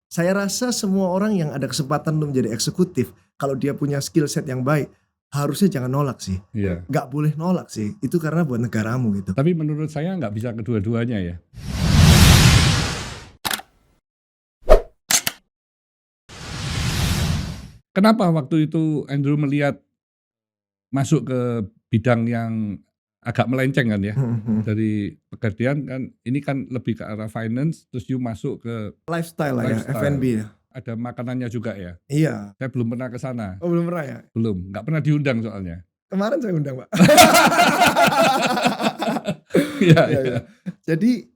Saya rasa semua orang yang ada kesempatan untuk menjadi eksekutif, kalau dia punya skill set yang baik, harusnya jangan nolak sih. Iya. Nggak boleh nolak sih. Itu karena buat negaramu gitu. Tapi menurut saya nggak bisa kedua-duanya ya. Kenapa waktu itu Andrew melihat masuk ke bidang yang agak melenceng kan ya? Dari pekerjaan kan, ini kan lebih ke arah finance, terus you masuk ke Lifestyle lah ya, lifestyle. F&B ya. Ada makanannya juga ya? Iya. Saya belum pernah ke sana. Oh belum pernah ya? Belum, nggak pernah diundang soalnya. Kemarin saya undang Pak. Iya, Iya, iya. iya. Jadi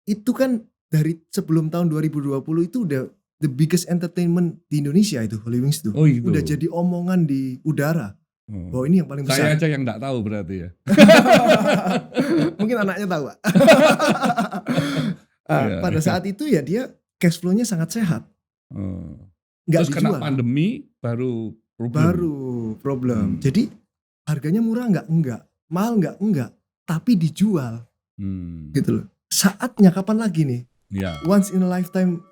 itu kan dari sebelum tahun 2020 itu udah the biggest entertainment di Indonesia itu, Holy Wings itu. Oh gitu. Udah jadi omongan di udara. Oh. Bahwa ini yang paling Saya besar. aja yang nggak tahu berarti ya. Mungkin anaknya tahu Pak. Iya. Pada saat itu ya dia cash flow-nya sangat sehat. Oh. Nggak Terus kena dijual. pandemi baru problem. Baru problem. Jadi harganya murah nggak? Enggak. Mahal nggak? Enggak. Tapi dijual. Gitu loh. Saatnya kapan lagi nih? Ya. Once in a lifetime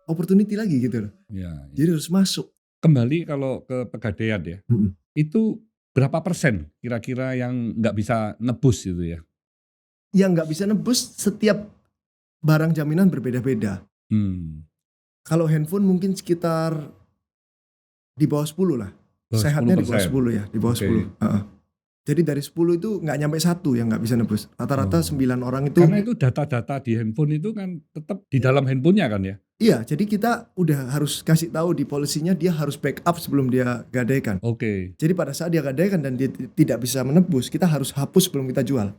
opportunity lagi gitu loh. Ya. Jadi harus masuk. Kembali kalau ke Pegadaian ya. Itu berapa persen kira-kira yang nggak bisa nebus gitu ya? Yang nggak bisa nebus, setiap barang jaminan berbeda-beda. Kalau handphone mungkin sekitar di bawah 10 lah. Sehatnya di bawah 10 ya, di bawah 10. Jadi dari 10 itu nggak nyampe 1 yang nggak bisa nebus. Rata-rata 9 orang itu. Karena itu data-data di handphone itu kan tetap di dalam handphonenya kan ya? Iya, jadi kita udah harus kasih tahu di polisinya dia harus backup sebelum dia gadaikan. Oke. Jadi pada saat dia gadaikan dan dia tidak bisa menebus, kita harus hapus sebelum kita jual.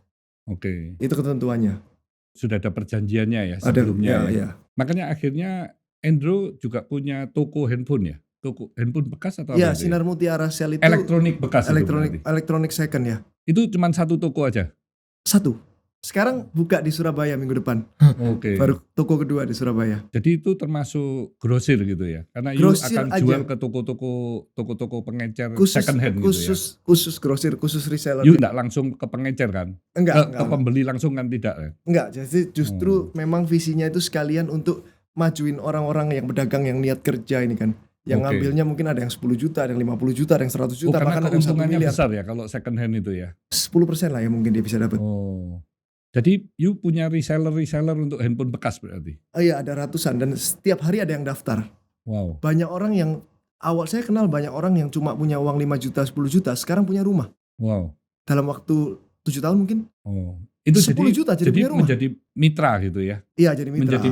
Oke. Itu ketentuannya. Sudah ada perjanjiannya ya sebelumnya. Ada, ya. Makanya akhirnya Andrew juga punya toko handphone ya? Toko handphone bekas atau ya, apa? Sinar Mutiara Sale itu elektronik bekas. Elektronik second ya. Itu cuma satu toko aja? Satu. Sekarang buka di Surabaya minggu depan. Oke. Baru toko kedua di Surabaya. Jadi itu termasuk grosir gitu ya? Karena grosir akan aja. jual ke toko-toko pengecer second hand gitu ya? Khusus grosir, khusus reseller. You enggak langsung ke pengecer kan? Enggak. Ke pembeli langsung kan tidak ya? Enggak, jadi justru memang visinya itu sekalian untuk majuin orang-orang yang pedagang yang niat kerja ini kan. Yang ngambilnya mungkin ada yang 10 juta, ada yang 50 juta, ada yang 100 juta, bahkan ada yang 1 miliar. Besar ya kalau second hand itu ya? 10% lah ya mungkin dia bisa dapat. Oh. Jadi you punya reseller untuk handphone bekas berarti? Oh iya, ada ratusan dan setiap hari ada yang daftar. Wow. Banyak orang yang saya kenal banyak orang yang cuma punya uang 5 juta, 10 juta, sekarang punya rumah. Wow. Dalam waktu 7 tahun mungkin. Oh. Itu 10 juta jadi punya rumah. Menjadi mitra gitu ya? Iya, jadi mitra. Menjadi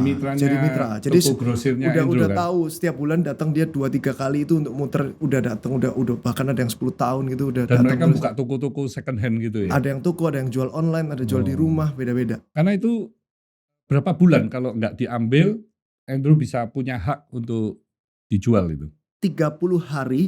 mitranya Jadi toko grosirnya udah kan? tahu setiap bulan datang dia 2-3 kali itu untuk muter, udah datang udah bahkan ada yang 10 tahun gitu udah dan datang. Mereka buka toko-toko second hand gitu ya? Ada yang toko, ada yang jual online, ada jual di rumah, beda-beda. Karena itu berapa bulan kalau nggak diambil, Andrew bisa punya hak untuk dijual itu? 30 hari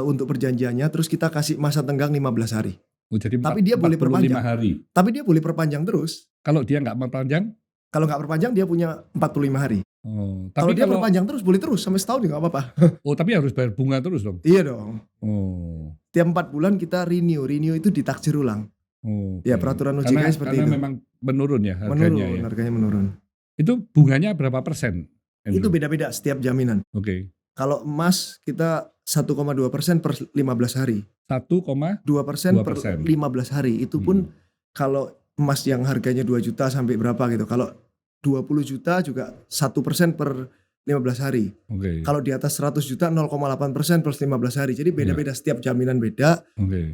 untuk perjanjiannya, terus kita kasih masa tenggang 15 hari. Oh, jadi tapi dia boleh perpanjang. Hari. Tapi dia boleh perpanjang terus. Kalau dia nggak perpanjang? Kalau nggak perpanjang dia punya 45 hari. Oh, tapi kalau dia perpanjang terus boleh terus sampai setahun juga nggak apa-apa. Oh, tapi harus bayar bunga terus dong? Iya dong. Oh. Tiap 4 bulan kita renew itu ditaksir ulang. Oh, ya peraturan OJK seperti itu. Karena memang menurun ya harganya. Harganya menurun. Itu bunganya berapa persen? Andrew? Itu beda-beda setiap jaminan. Oke. Kalau emas kita 1,2% per 15 hari. 1,2% per 15 hari. Itu pun kalau emas yang harganya 2 juta sampai berapa gitu. Kalau 20 juta juga 1% per 15 hari. Okay. Kalau di atas 100 juta 0,8% plus 15 hari. Jadi beda-beda setiap jaminan beda.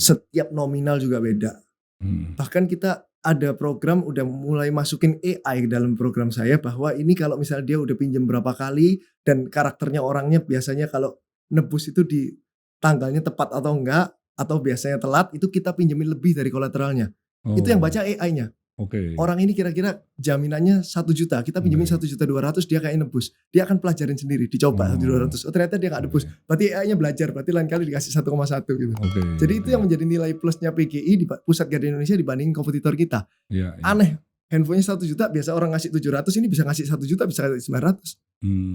Setiap nominal juga beda. Bahkan kita ada program udah mulai masukin AI ke dalam program saya bahwa ini kalau misalnya dia udah pinjam berapa kali dan karakternya orangnya biasanya kalau nebus itu di tanggalnya tepat atau enggak atau biasanya telat itu kita pinjemin lebih dari kolateralnya. Itu yang baca AI-nya. Orang ini kira-kira jaminannya 1 juta, kita pinjemin 1.200.000 dia kayak nebus. Dia akan pelajarin sendiri, dicoba 1.200. Oh ternyata dia gak nebus. Berarti AI-nya belajar, berarti lain kali dikasih 1,1 gitu. Jadi itu yang menjadi nilai plusnya PGI di Pusat Gadai Indonesia dibanding kompetitor kita. Aneh, handphonenya 1 juta, biasa orang ngasih 700, ini bisa ngasih 1 juta, bisa ngasih 900.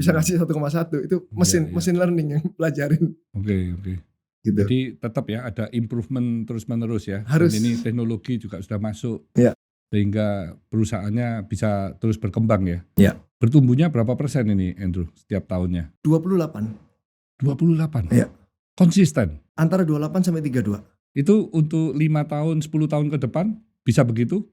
Bisa ngasih 1,1. Itu mesin learning yang pelajarin. Gitu. Jadi tetap ya ada improvement terus menerus ya. Harus. Dan ini teknologi juga sudah masuk. Ya. sehingga perusahaannya bisa terus berkembang ya. Ya. Bertumbuhnya berapa persen ini Andrew setiap tahunnya? 28. 28? Iya. Konsisten? Antara 28 sampai 32. Itu untuk 5 tahun, 10 tahun ke depan bisa begitu?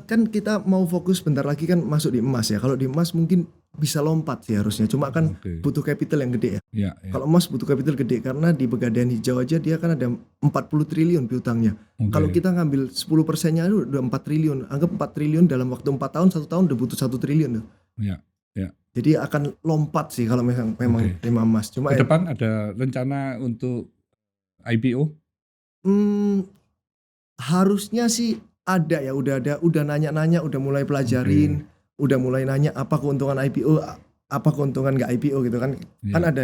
Kan kita mau fokus bentar lagi kan masuk di emas ya. Kalau di emas mungkin bisa lompat sih harusnya. Cuma kan butuh capital yang gede ya. Ya. Kalau emas butuh capital gede karena di Pegadaian Hijau aja dia kan ada 40 triliun piutangnya. Kalau kita ngambil 10%-nya itu udah 4 triliun. Anggap 4 triliun dalam waktu 4 tahun, 1 tahun udah butuh 1 triliun tuh. Ya. Jadi akan lompat sih kalau memang tema emas. Cuma ke depan ada rencana untuk IPO? Harusnya sih ada ya, udah nanya-nanya, udah mulai pelajarin, udah mulai nanya apa keuntungan IPO, apa keuntungan nggak IPO gitu kan. Kan ada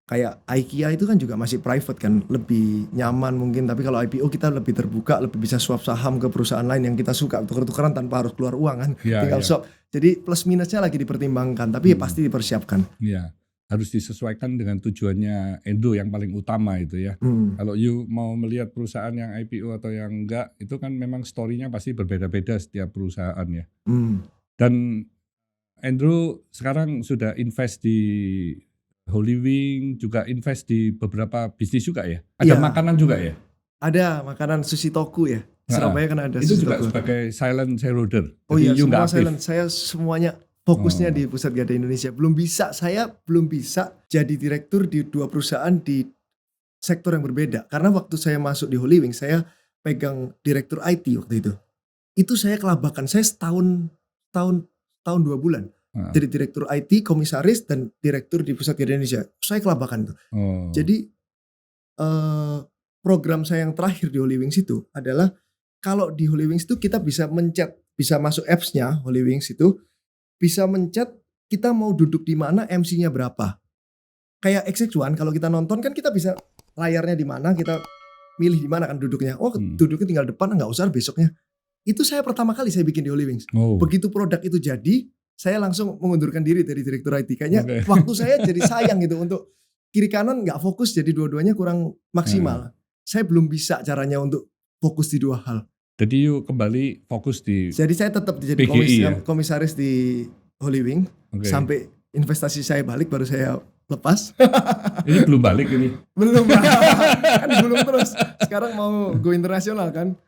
kayak IKEA itu kan juga masih private kan, lebih nyaman mungkin. Tapi kalau IPO kita lebih terbuka, lebih bisa swap saham ke perusahaan lain yang kita suka, tuker-tukeran tanpa harus keluar uang kan, tinggal swap. Jadi plus minusnya lagi dipertimbangkan, tapi pasti dipersiapkan. Iya. Harus disesuaikan dengan tujuannya Endo yang paling utama itu ya. Kalau you mau melihat perusahaan yang IPO atau yang enggak, itu kan memang story-nya pasti berbeda-beda setiap perusahaan ya. Dan Andrew sekarang sudah invest di Holywing, juga invest di beberapa bisnis juga ya. Ada makanan juga ya. Ada makanan Sushi Toku ya. Surabaya kan ada. Itu juga sebagai silent shareholder. Oh iya, semua silent. Saya semuanya fokusnya di Pusat Gadai Indonesia. Saya belum bisa jadi direktur di 2 perusahaan di sektor yang berbeda. Karena waktu saya masuk di Holywing, saya pegang direktur IT waktu itu. Itu saya kelabakan. Saya tahun 2 bulan. Jadi direktur IT, komisaris, dan direktur di Pusat Gadai Indonesia. Saya kelabakan itu. Jadi program saya yang terakhir di Holywings itu adalah kalau di Holywings itu kita bisa mencet, bisa masuk apps-nya Holywings itu, bisa mencet kita mau duduk di mana, MC-nya berapa. Kayak XX1 kalau kita nonton kan kita bisa layarnya di mana, kita milih di mana kan duduknya. Oh, duduknya tinggal depan, nggak usah besoknya. Itu saya pertama kali saya bikin di Holywings. Begitu produk itu jadi, saya langsung mengundurkan diri dari direktur IT. Kayaknya waktu saya jadi sayang gitu untuk kiri kanan nggak fokus, jadi dua-duanya kurang maksimal. Saya belum bisa caranya untuk fokus di 2 hal. Jadi you kembali fokus di. Jadi saya tetap jadi komisaris di Holywing sampai investasi saya balik baru saya lepas. Ini belum balik ini. Belum kan belum terus. Sekarang mau go internasional kan.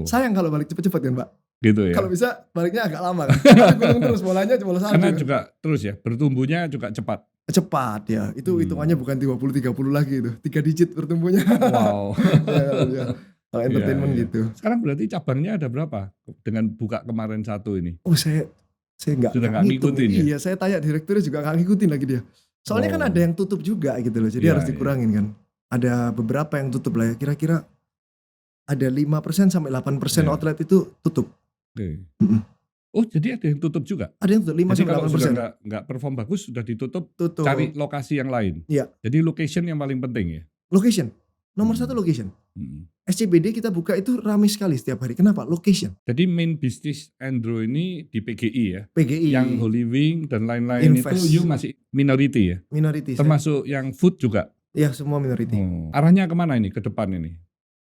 Sayang kalau balik cepet-cepet kan Pak. Gitu ya. Kalau bisa baliknya agak lama kan. Gulung terus bolanya cuma 1. Karena juga terus ya bertumbuhnya juga cepat. Cepat ya. Itu hitungannya bukan 20-30 lagi itu. 3 digit bertumbuhnya. Wow. Kalau entertainment gitu. Sekarang berarti cabangnya ada berapa dengan buka kemarin 1 ini? Oh saya nggak ngikutin ya. Iya, saya tanya direkturnya juga nggak ngikutin lagi dia. Soalnya kan ada yang tutup juga gitu loh. Jadi harus dikurangin kan. Ada beberapa yang tutup lah ya. Kira-kira ada 5% sampai 8% outlet itu tutup. Oh, jadi ada yang tutup juga? Ada yang tutup 5 sampai 8%. Jadi kalau sudah nggak perform bagus sudah ditutup. Cari lokasi yang lain. Iya. Jadi location yang paling penting ya. Location. Nomor 1 location. SCBD kita buka itu ramai sekali setiap hari. Kenapa? Location. Jadi main bisnis Andrew ini di PGI ya? PGI. Yang Holywing dan lain-lain itu you masih minority ya? Minority. Termasuk yang food juga? Iya, semua minority. Arahnya kemana ini ke depan ini?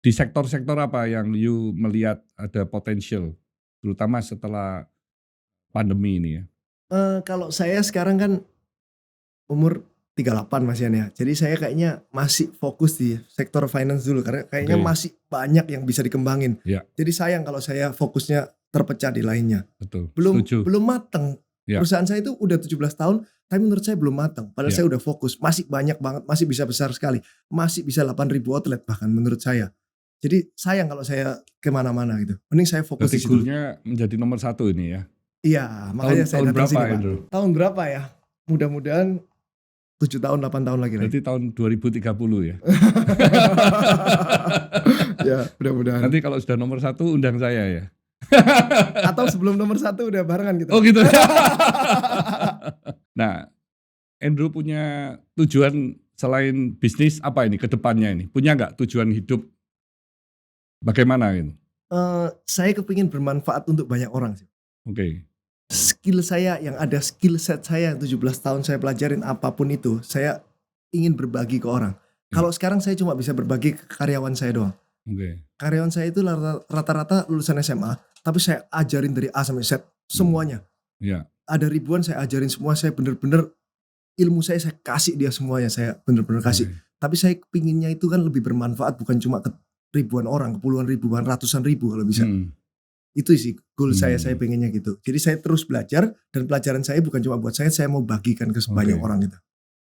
Di sektor-sektor apa yang you melihat ada potensial? Terutama setelah pandemi ini ya? Kalau saya sekarang kan umur 38 Mas Yan ya. Jadi saya kayaknya masih fokus di sektor finance dulu karena kayaknya masih banyak yang bisa dikembangin. Jadi sayang kalau saya fokusnya terpecah di lainnya. Betul. Belum mateng. Perusahaan saya itu udah 17 tahun, tapi menurut saya belum mateng. Padahal saya udah fokus, masih banyak banget, masih bisa besar sekali. Masih bisa 8.000 outlet bahkan menurut saya. Jadi sayang kalau saya kemana-mana gitu. Mending saya fokus di situ. Goalnya menjadi nomor 1 ini ya? Iya, makanya saya datang sini Pak. Tahun berapa ya? Mudah-mudahan 7 tahun, 8 tahun lagi. Berarti tahun 2030 ya? Ya, mudah-mudahan. Nanti kalau sudah nomor 1 undang saya ya? Atau sebelum nomor 1 udah barengan gitu. Oh gitu. Nah, Andrew punya tujuan selain bisnis apa ini ke depannya ini? Punya nggak tujuan hidup? Bagaimana ini? Saya kepingin bermanfaat untuk banyak orang sih. Oke. Skill saya yang ada, skill set saya 17 tahun saya pelajarin apapun itu, saya ingin berbagi ke orang. Kalau sekarang saya cuma bisa berbagi ke karyawan saya doang. Karyawan saya itu rata-rata lulusan SMA, tapi saya ajarin dari A sampai Z semuanya. Ada ribuan saya ajarin semua, saya bener-bener ilmu saya kasih dia semuanya, saya bener-bener kasih. Tapi saya pinginnya itu kan lebih bermanfaat, bukan cuma ke ribuan orang, ke puluhan ribu, bahkan ratusan ribu kalau bisa. Itu sih goal saya pengennya gitu. Jadi saya terus belajar, dan pelajaran saya bukan cuma buat saya mau bagikan ke sebanyak orang gitu.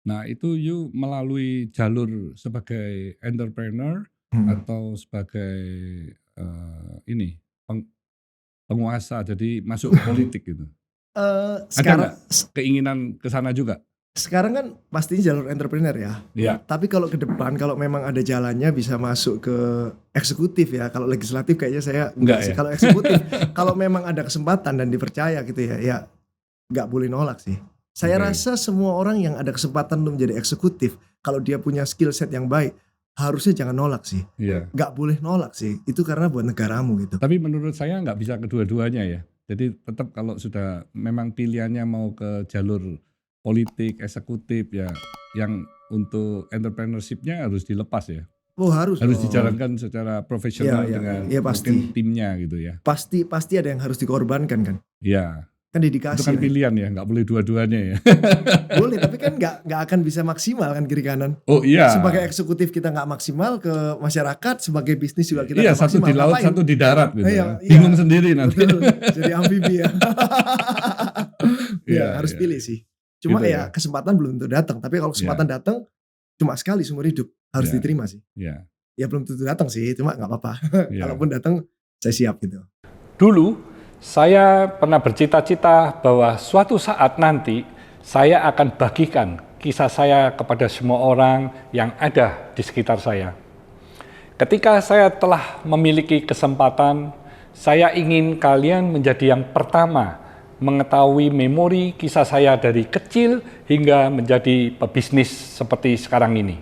Nah itu you melalui jalur sebagai entrepreneur atau sebagai penguasa, jadi masuk politik gitu. Sekarang ada gak keinginan ke sana juga? Sekarang kan pastinya jalur entrepreneur ya. Tapi kalau ke depan, kalau memang ada jalannya bisa masuk ke eksekutif ya. Kalau legislatif kayaknya saya enggak sih. Kalau eksekutif, kalau memang ada kesempatan dan dipercaya gitu ya enggak boleh nolak sih. Saya rasa semua orang yang ada kesempatan untuk menjadi eksekutif, kalau dia punya skill set yang baik, harusnya jangan nolak sih. Enggak boleh nolak sih. Itu karena buat negaramu gitu. Tapi menurut saya enggak bisa kedua-duanya ya. Jadi tetap kalau sudah memang pilihannya mau ke jalur politik, eksekutif ya, yang untuk entrepreneurship-nya harus dilepas ya. Harus dijalankan secara profesional dengan mungkin timnya gitu ya. Pasti ada yang harus dikorbankan kan. Iya. Kan dedikasi. Itu kan pilihan ya, nggak boleh dua-duanya ya. Boleh, tapi kan nggak akan bisa maksimal kan kiri kanan. Oh iya. Sebagai eksekutif kita nggak maksimal ke masyarakat, sebagai bisnis juga kita nggak maksimal. Iya, satu di laut, satu di darat gitu. Bingung sendiri nanti. Betul, jadi amfibi ya. Harus pilih sih. Cuma gitu ya kesempatan belum tentu datang. Tapi kalau kesempatan datang cuma sekali seumur hidup, harus diterima sih. Ya belum tentu datang sih, cuma nggak apa-apa. Kalaupun datang, saya siap gitu. Dulu saya pernah bercita-cita bahwa suatu saat nanti saya akan bagikan kisah saya kepada semua orang yang ada di sekitar saya. Ketika saya telah memiliki kesempatan, saya ingin kalian menjadi yang pertama mengetahui memori kisah saya dari kecil hingga menjadi pebisnis seperti sekarang ini.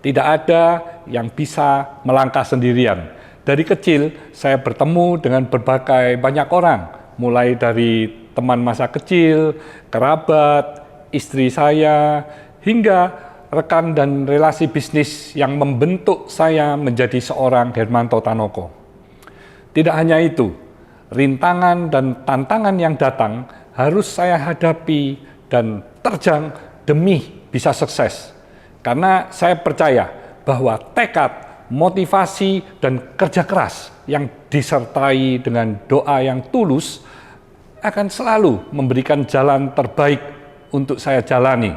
Tidak ada yang bisa melangkah sendirian. Dari kecil saya bertemu dengan berbagai banyak orang, mulai dari teman masa kecil, kerabat, istri saya, hingga rekan dan relasi bisnis yang membentuk saya menjadi seorang Hermanto Tanoko. Tidak hanya itu, rintangan dan tantangan yang datang harus saya hadapi dan terjang demi bisa sukses. Karena saya percaya bahwa tekad, motivasi, dan kerja keras yang disertai dengan doa yang tulus akan selalu memberikan jalan terbaik untuk saya jalani.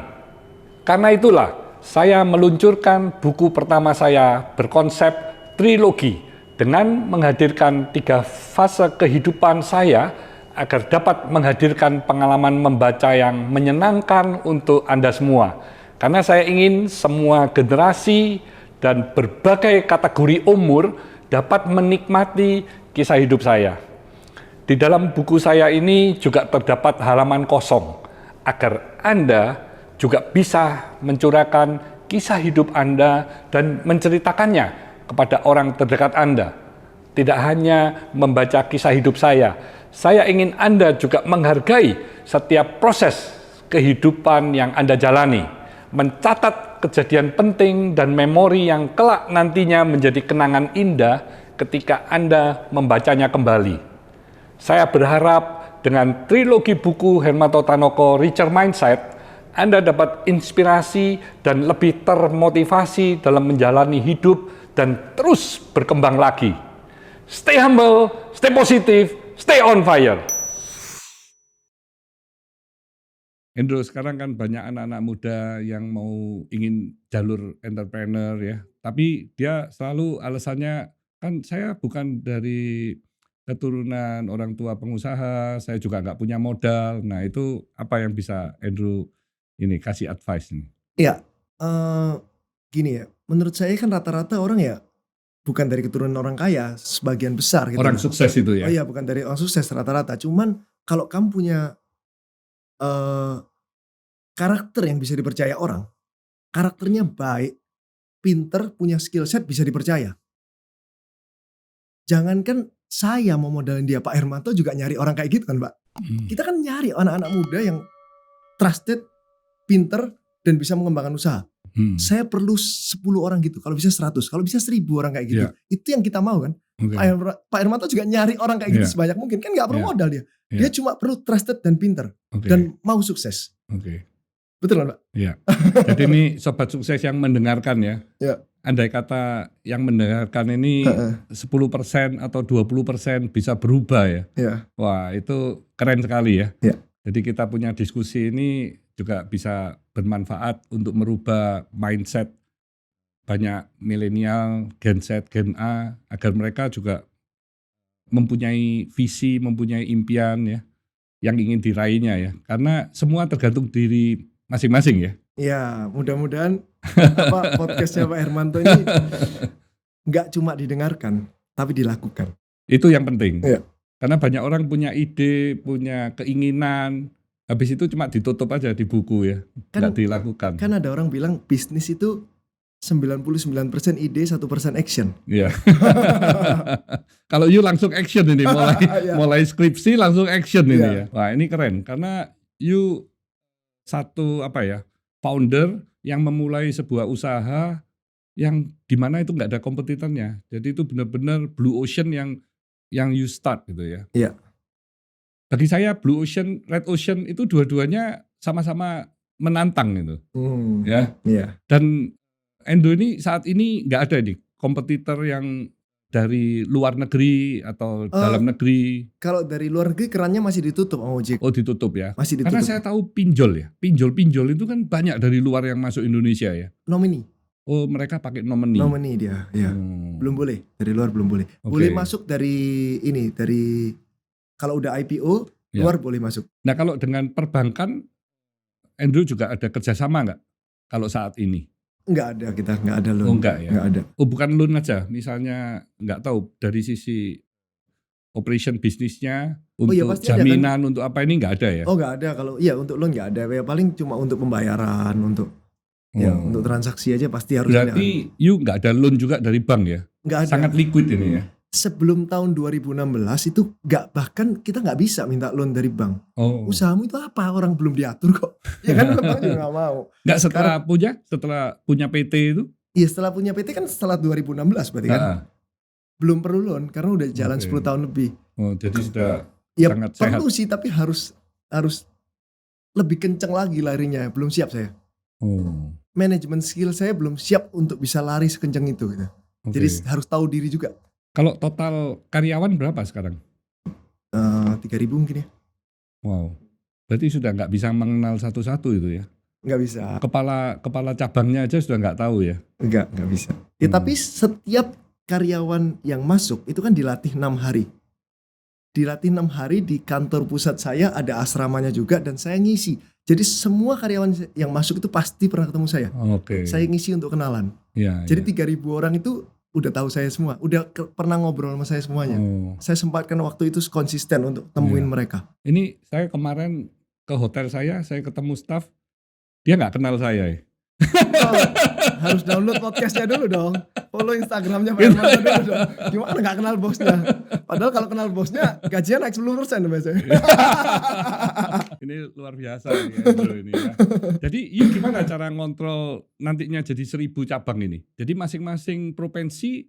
Karena itulah saya meluncurkan buku pertama saya berkonsep trilogi dengan menghadirkan 3 fase kehidupan saya agar dapat menghadirkan pengalaman membaca yang menyenangkan untuk Anda semua. Karena saya ingin semua generasi dan berbagai kategori umur dapat menikmati kisah hidup saya. Di dalam buku saya ini juga terdapat halaman kosong agar Anda juga bisa mencurahkan kisah hidup Anda dan menceritakannya kepada orang terdekat Anda. Tidak hanya membaca kisah hidup saya ingin Anda juga menghargai setiap proses kehidupan yang Anda jalani, mencatat kejadian penting dan memori yang kelak nantinya menjadi kenangan indah ketika Anda membacanya kembali. Saya berharap dengan trilogi buku Hermanto Tanoko Richer Mindset, Anda dapat inspirasi dan lebih termotivasi dalam menjalani hidup dan terus berkembang lagi. Stay humble, stay positive, stay on fire. Andrew, sekarang kan banyak anak-anak muda yang ingin jalur entrepreneur ya. Tapi dia selalu alasannya, kan saya bukan dari keturunan orang tua pengusaha, saya juga nggak punya modal. Nah itu apa yang bisa Andrew kasih advice nih? Iya, gini ya, menurut saya kan rata-rata orang ya bukan dari keturunan orang kaya, sebagian besar gitu. Orang sukses itu ya? Oh iya, bukan dari orang sukses rata-rata. Cuman kalau kamu punya karakter yang bisa dipercaya orang, karakternya baik, pinter, punya skill set, bisa dipercaya. Jangankan saya mau modalin dia, Pak Hermanto juga nyari orang kayak gitu kan, Pak. Kita kan nyari anak-anak muda yang trusted, pinter, dan bisa mengembangkan usaha. Saya perlu 10 orang gitu, kalau bisa 100, kalau bisa 1000 orang kayak gitu. Itu yang kita mau kan. Pak Hermanto juga nyari orang kayak gitu sebanyak mungkin, kan gak perlu modal dia. Dia cuma perlu trusted dan pinter dan mau sukses. Betul kan Pak? Iya. Jadi ini sobat sukses yang mendengarkan ya. Andai kata yang mendengarkan ini 10% atau 20% bisa berubah ya. Wah, itu keren sekali ya. Jadi kita punya diskusi ini juga bisa bermanfaat untuk merubah mindset banyak milenial, Gen Z, Gen A, agar mereka juga mempunyai visi, mempunyai impian ya, yang ingin diraihnya ya. Karena semua tergantung diri masing-masing ya. Ya, mudah-mudahan podcastnya Pak Hermanto ini nggak cuma didengarkan, tapi dilakukan. Itu yang penting. Karena banyak orang punya ide, punya keinginan, habis itu cuma ditutup aja di buku ya, nggak dilakukan. Kan ada orang bilang bisnis itu 99% ide, 1% action. Iya. Kalau you langsung action ini, mulai skripsi langsung action ini ya. Wah ini keren, karena you satu founder yang memulai sebuah usaha yang dimana itu nggak ada kompetitornya. Jadi itu benar-benar blue ocean yang you start gitu ya. Iya. Bagi saya blue ocean, red ocean itu dua-duanya sama-sama menantang gitu. Ya. Iya. Dan Endo ini saat ini nggak ada nih kompetitor yang dari luar negeri atau dalam negeri. Kalau dari luar negeri kerannya masih ditutup sama Ojek. Oh ditutup ya. Masih ditutup. Karena saya tahu pinjol ya. Pinjol itu kan banyak dari luar yang masuk Indonesia ya. Nomini. Oh mereka pakai nomini. Nomini dia, ya. Belum boleh, dari luar belum boleh. Boleh masuk dari kalau udah IPO, luar boleh masuk. Nah kalau dengan perbankan, Andrew juga ada kerjasama nggak? Kalau saat ini? Nggak ada, kita nggak ada loan. Oh enggak ya? Nggak ada. Oh bukan loan aja, misalnya nggak tahu dari sisi operation bisnisnya, untuk jaminan, kan? Untuk apa ini nggak ada ya? Oh nggak ada, kalau untuk loan nggak ada, ya paling cuma untuk pembayaran, untuk transaksi aja pasti harus. Berarti you nggak ada loan juga dari bank ya? Nggak ada. Sangat liquid ini ya? Sebelum tahun 2016 itu bahkan kita nggak bisa minta loan dari bank. Usahamu itu apa? Orang belum diatur kok. Ya kan bank juga nggak mau. Nggak setelah punya PT itu? Iya setelah punya PT kan setelah 2016 berarti kan. Belum perlu loan karena udah jalan 10 tahun lebih. Oh jadi sudah sangat sehat. Perlu sih tapi harus lebih kenceng lagi larinya. Belum siap saya. Manajemen skill saya belum siap untuk bisa lari sekencang itu gitu. Jadi harus tahu diri juga. Kalau total karyawan berapa sekarang? 3.000 mungkin ya. Wow, berarti sudah nggak bisa mengenal satu-satu itu ya? Nggak bisa. Kepala cabangnya aja sudah nggak tahu ya? Nggak bisa. Ya tapi setiap karyawan yang masuk itu kan dilatih 6 hari. Dilatih 6 hari di kantor pusat saya, ada asramanya juga dan saya ngisi. Jadi semua karyawan yang masuk itu pasti pernah ketemu saya. Saya ngisi untuk kenalan. Jadi 3.000 orang itu udah tahu saya semua, udah pernah ngobrol sama saya semuanya. Saya sempatkan waktu itu konsisten untuk temuin mereka. Ini saya kemarin ke hotel saya ketemu staff, dia nggak kenal saya. Harus download podcastnya dulu dong, follow Instagramnya Pak Hermanto dulu dong. Gimana nggak kenal bosnya? Padahal kalau kenal bosnya gajinya naik 10% biasanya. Ini luar biasa ini ya. Jadi gimana cara ngontrol nantinya jadi 1.000 cabang ini? Jadi masing-masing provinsi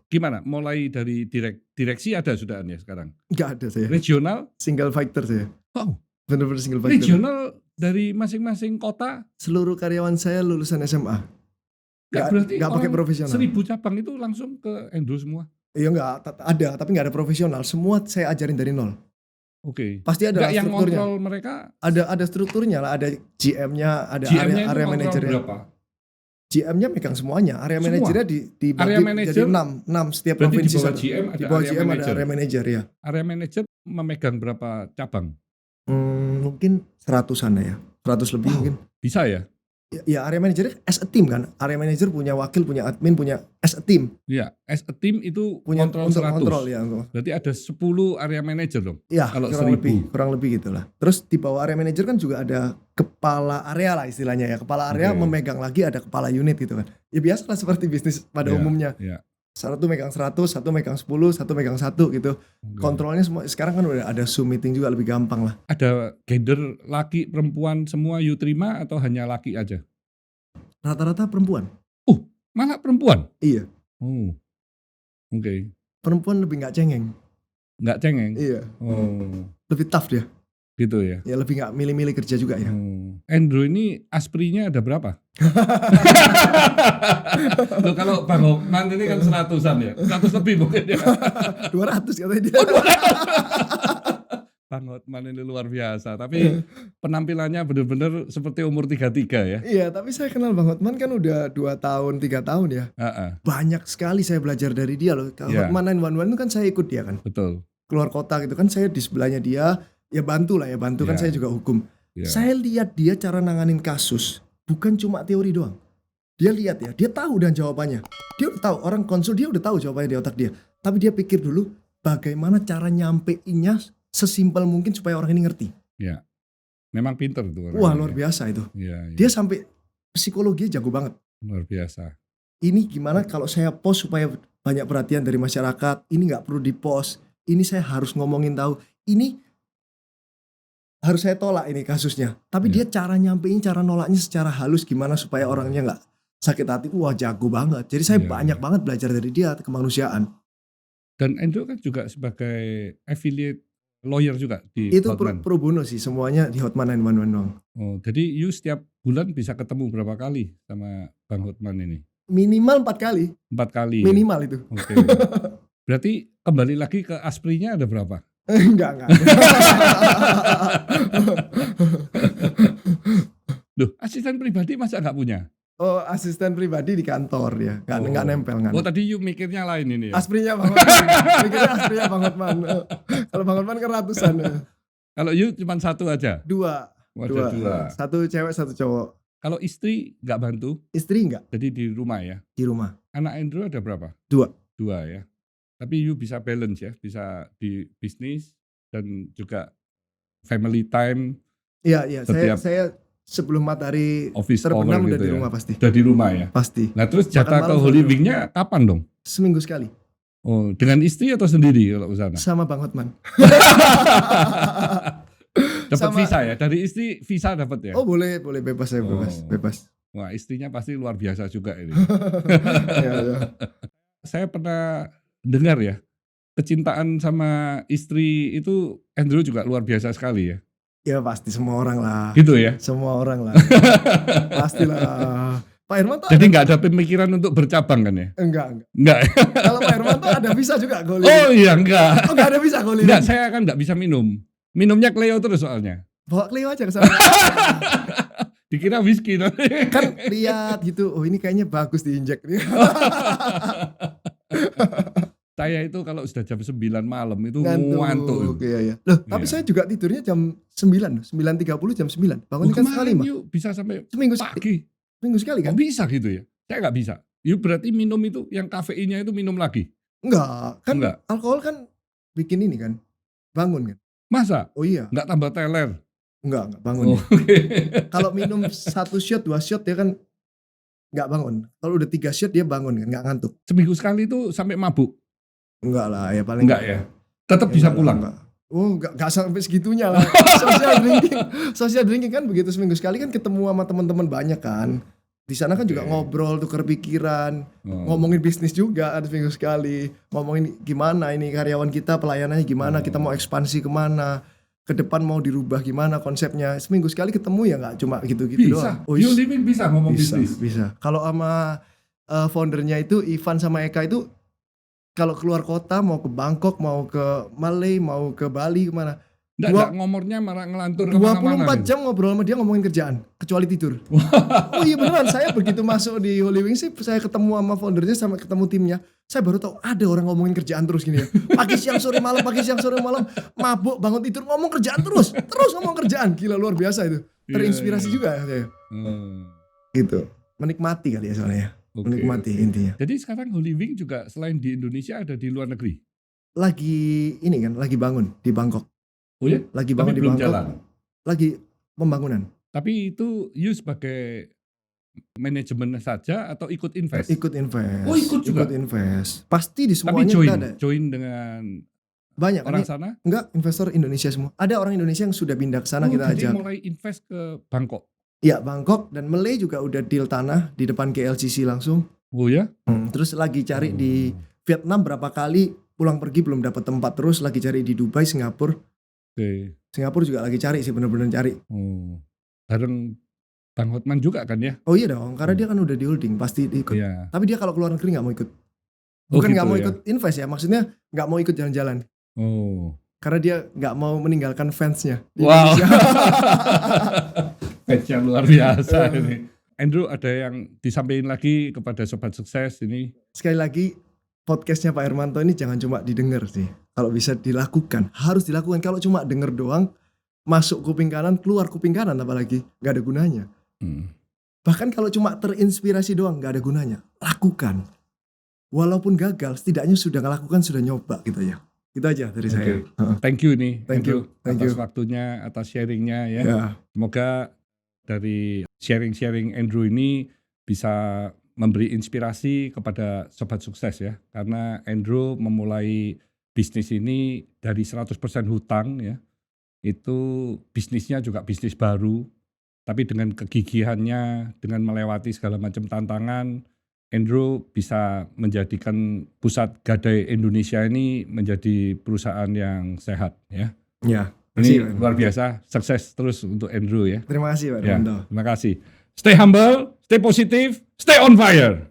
gimana? Mulai dari direksi ada sudah ya sekarang? Nggak ada saya. Regional? Single fighter saya. Wow. Bener-bener single fighter. Regional dari masing-masing kota? Seluruh karyawan saya lulusan SMA. Berarti nggak pakai profesional. 1.000 cabang itu langsung ke Endo semua? Iya nggak ada, tapi nggak ada profesional. Semua saya ajarin dari nol. Pasti ada yang strukturnya. Ngontrol mereka? Ada strukturnya lah, ada GM-nya, ada area manajernya. GM-nya megang semuanya, area manajernya dibagi jadi 6 setiap provinsi. Di bawah GM ada area manajer ya. Area manajer memegang berapa cabang? Mungkin 100-an ya, 100 lebih mungkin. Bisa ya? Ya area manajer as a team kan. Area manajer punya wakil, punya admin, punya as a team. Iya, as a team itu punya kontrol 100. Kontrol, ya. Berarti ada 10 area manajer dong. Iya, kalau kurang lebih gitulah. Terus di bawah area manajer kan juga ada kepala area lah istilahnya ya. Kepala area memegang lagi ada kepala unit gitu kan. Ya biasalah seperti bisnis pada umumnya. Iya. Satu megang 100, satu megang 10, satu megang 1 gitu. Kontrolnya semua sekarang kan udah ada Zoom meeting juga lebih gampang lah. Ada gender laki perempuan semua you terima atau hanya laki aja? Rata-rata perempuan. Malah perempuan? Iya. Oh, oke. Perempuan lebih nggak cengeng. Nggak cengeng? Iya. Oh, Lebih tough dia. gitu ya. Ya lebih nggak milih-milih kerja juga ya. Andrew ini asprinya ada berapa? Loh, kalau Bang Hotman ini kan 100-an ya, 100 lebih mungkin ya. 200 katanya dia. Bang Hotman ini luar biasa, tapi penampilannya benar-benar seperti umur 33 ya. Iya, tapi saya kenal Bang Hotman kan udah 2 tahun, 3 tahun ya. Banyak sekali saya belajar dari dia loh. Kalau Hotman 911 itu kan saya ikut dia kan. Betul. Keluar kota gitu kan, saya di sebelahnya dia, ya bantu kan saya juga hukum. Saya lihat dia cara nanganin kasus, bukan cuma teori doang. Dia lihat ya, dia tahu dan jawabannya. Dia udah tahu, orang konsul dia udah tahu jawabannya di otak dia. Tapi dia pikir dulu bagaimana cara nyampeinnya sesimpel mungkin supaya orang ini ngerti. Ya, memang pinter tuh orang. Wah, luar biasa itu. Dia sampai psikologinya jago banget. Luar biasa. Ini gimana kalau saya post supaya banyak perhatian dari masyarakat. Ini nggak perlu di post. Ini saya harus ngomongin tahu. Ini harus saya tolak ini kasusnya. Tapi dia cara nyampein, cara nolaknya secara halus gimana supaya orangnya nggak sakit hati. Wah, jago banget. Jadi saya banyak banget belajar dari dia kemanusiaan. Dan Andrew kan juga sebagai affiliate lawyer juga di itu Hotman. pro bono sih, semuanya di Hotman 911 doang. Oh, jadi you setiap bulan bisa ketemu berapa kali sama Bang Hotman ini? Minimal 4 kali. 4 kali. Minimal ya? Itu. Oke. Berarti kembali lagi ke asprinya ada berapa? Enggak. Loh, asisten pribadi masa nggak punya? Oh, asisten pribadi di kantor ya, nggak nempel kan. Oh, tadi you mikirnya lain ini ya? Asprinya Bang Hotman. Mikirnya asprinya Bang Hotman. Kalau Bang Hotman kan ratusan. Kalau you cuma 1 aja? 2. Dua. 1 cewek 1 cowok. Kalau istri nggak bantu? Istri nggak. Jadi di rumah ya? Di rumah. Anak Andrew ada berapa? 2 ya. Tapi you bisa balance ya, bisa di bisnis dan juga family time. Iya. Saya sebelum matahari terbenam udah gitu di rumah pasti. Udah di rumah ya? Pasti. Nah terus jatah ke Holy Wing-nya kapan dong? Seminggu sekali. Oh, dengan istri atau sendiri kalau ke sana? Sama Bang Hotman. Dapat visa ya? Dari istri visa dapat ya? Oh boleh bebas saya bebas. Wah, istrinya pasti luar biasa juga ini. Ya. Saya pernah dengar ya, kecintaan sama istri itu Andrew juga luar biasa sekali ya. Ya pasti semua orang lah. Gitu ya? Semua orang lah. Pastilah. Pak Herman tuh jadi nggak ada pemikiran untuk bercabang kan ya? Enggak. Kalau Pak Herman tuh ada bisa juga golin. Oh iya enggak. Oh enggak ada bisa golin. Enggak, saya kan nggak bisa minum. Minumnya Cleo terus soalnya. Bawa Cleo aja ke sana. Dikira whisky nanti. Kan lihat gitu, oh ini kayaknya bagus diinjek. Saya itu kalau sudah jam 9 malam itu ngantuk. Iya. Loh, tapi saya juga tidurnya jam 9, 9.30 jam 9. Bangunnya kan sekali, Mas. Bisa sampai seminggu pagi. Seminggu sekali kan? Oh, bisa gitu ya? Saya nggak bisa. You berarti minum itu yang kafeinnya itu minum lagi? Enggak, kan alkohol kan bikin ini kan, bangun kan. Masa? Oh iya. Nggak tambah teler? Enggak bangun. Kalau minum 1 shot, 2 shot dia kan nggak bangun. Kalau udah 3 shot dia bangun kan, nggak ngantuk. Seminggu sekali itu sampai mabuk? Enggak lah, ya paling enggak ya. Tetap bisa pulang. Enggak. Oh, enggak sampai segitunya lah. Social drinking kan begitu seminggu sekali kan ketemu sama teman-teman banyak kan. Di sana kan juga ngobrol, tukar pikiran, ngomongin bisnis juga ada seminggu sekali. Ngomongin gimana ini karyawan kita pelayanannya gimana, kita mau ekspansi kemana, ke depan mau dirubah gimana konsepnya. Seminggu sekali ketemu ya nggak cuma gitu-gitu doang. Oh, You Living bisa ngomong bisnis? Bisa. Kalau sama foundernya itu Ivan sama Eka itu kalau keluar kota mau ke Bangkok, mau ke Malay, mau ke Bali kemana. Nggak ngomornya malah ngelantur 24 jam ngobrol sama dia ngomongin kerjaan, kecuali tidur. Oh iya beneran, saya begitu masuk di Holy Wing sih, saya ketemu sama foundernya sama ketemu timnya. Saya baru tahu ada orang ngomongin kerjaan terus gini ya. Pagi siang sore malam, mabuk bangun tidur ngomong kerjaan terus ngomong kerjaan. Gila luar biasa itu. Terinspirasi juga saya. Gitu. Menikmati kali ya soalnya ya. Menikmati intinya. Jadi sekarang Holy Wing juga selain di Indonesia ada di luar negeri? Lagi ini kan, lagi bangun di Bangkok. Oh ya? Lagi bangun di Bangkok. Jalan. Lagi pembangunan. Tapi itu you sebagai manajemen saja atau ikut invest? Ikut invest. Oh ikut juga? Ikut invest. Pasti di semuanya tapi kita ada. Join dengan banyak orang sana? Enggak, investor Indonesia semua. Ada orang Indonesia yang sudah pindah ke sana kita jadi ajak. mulai invest ke Bangkok? Iya, Bangkok dan Malay juga udah deal tanah di depan KLCC langsung. Oh ya? Terus lagi cari di Vietnam berapa kali pulang pergi belum dapat tempat, terus lagi cari di Dubai, Singapura. Singapura juga lagi cari sih, bener-bener cari. Bareng Bang Hotman juga kan ya? Oh iya dong, karena dia kan udah di holding, pasti ikut. Iya. Tapi dia kalau keluar negeri nggak mau ikut. Bukan nggak mau ikut invest ya, maksudnya nggak mau ikut jalan-jalan. Karena dia nggak mau meninggalkan fansnya. Wow. Fans yang luar biasa ini. Andrew, ada yang disampaikan lagi kepada Sobat Sukses ini? Sekali lagi, podcastnya Pak Hermanto ini jangan cuma didengar sih. Kalau bisa dilakukan, harus dilakukan. Kalau cuma denger doang, masuk kuping kanan, keluar kuping kanan apalagi, nggak ada gunanya. Bahkan kalau cuma terinspirasi doang, nggak ada gunanya. Lakukan. Walaupun gagal, setidaknya sudah ngelakukan, sudah nyoba gitu ya. Itu aja dari saya. Thank you nih, Thank Andrew, you. atas waktunya, atas sharingnya ya. Semoga dari sharing-sharing Andrew ini bisa memberi inspirasi kepada Sobat Sukses ya. Karena Andrew memulai bisnis ini dari 100% hutang ya. Itu bisnisnya juga bisnis baru. Tapi dengan kegigihannya, dengan melewati segala macam tantangan, Andrew bisa menjadikan Pusat Gadai Indonesia ini menjadi perusahaan yang sehat ya. Ya. Ini luar biasa, sukses terus untuk Andrew ya. Terima kasih Pak Hermanto. Terima kasih. Stay humble, stay positive, stay on fire.